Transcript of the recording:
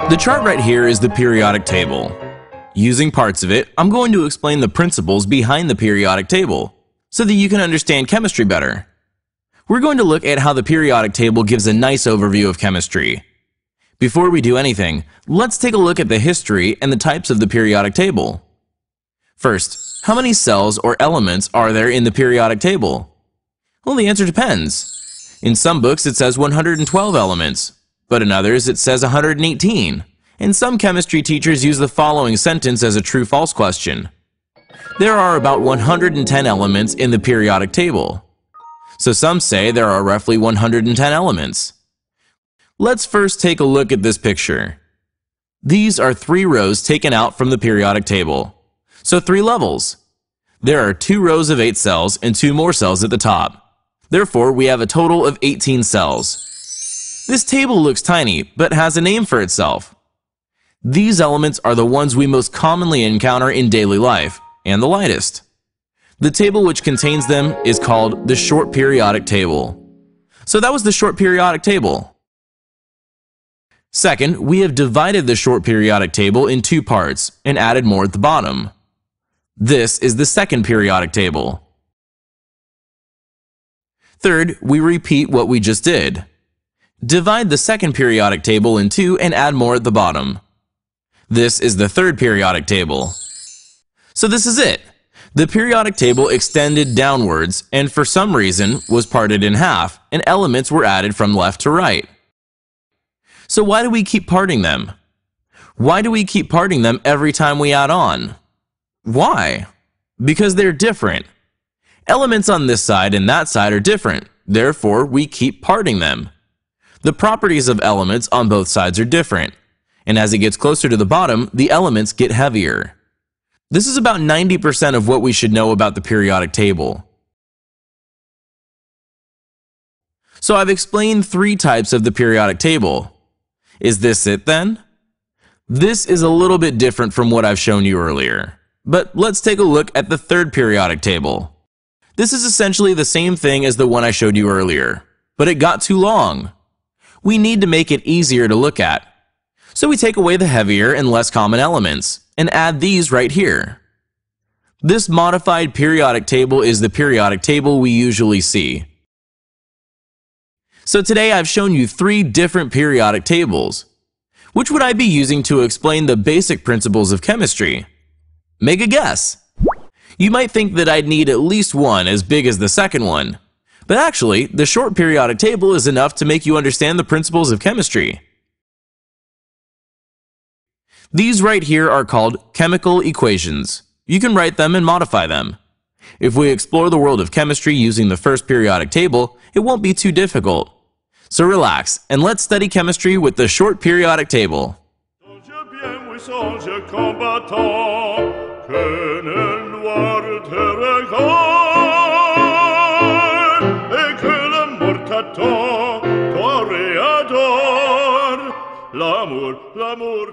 The chart right here is the periodic table. Using parts of it, I'm going to explain the principles behind the periodic table so that you can understand chemistry better. We're going to look at how the periodic table gives a nice overview of chemistry. Before we do anything, let's take a look at the history and the types of the periodic table. First, how many cells or elements are there in the periodic table? Well, the answer depends. In some books it says 112 elements, but in others it says 118. And some chemistry teachers use the following sentence as a true-false question. There are about 110 elements in the periodic table. So some say there are roughly 110 elements. Let's first take a look at this picture. These are 3 rows taken out from the periodic table. So 3 levels. There are 2 rows of 8 cells and 2 more cells at the top. Therefore, we have a total of 18 cells. This table looks tiny, but has a name for itself. These elements are the ones we most commonly encounter in daily life, and the lightest. The table which contains them is called the short periodic table. So that was the short periodic table. Second, we have divided the short periodic table in 2 parts and added more at the bottom. This is the second periodic table. Third, we repeat what we just did. Divide the second periodic table in 2 and add more at the bottom. This is the third periodic table. So this is it. The periodic table extended downwards and for some reason was parted in half and elements were added from left to right. So why do we keep parting them? Why do we keep parting them every time we add on? Why? Because they're different. Elements on this side and that side are different. Therefore, we keep parting them. The properties of elements on both sides are different. And as it gets closer to the bottom, the elements get heavier. This is about 90% of what we should know about the periodic table. So I've explained 3 types of the periodic table. Is this it then? This is a little bit different from what I've shown you earlier. But let's take a look at the third periodic table. This is essentially the same thing as the one I showed you earlier, but it got too long. We need to make it easier to look at. So we take away the heavier and less common elements and add these right here. This modified periodic table is the periodic table we usually see. So today I've shown you 3 different periodic tables. Which would I be using to explain the basic principles of chemistry? Make a guess. You might think that I'd need at least one as big as the second one. But actually, the short periodic table is enough to make you understand the principles of chemistry. These right here are called chemical equations. You can write them and modify them. If we explore the world of chemistry using the first periodic table, it won't be too difficult. So relax, and let's study chemistry with the short periodic table. L'amor, l'amor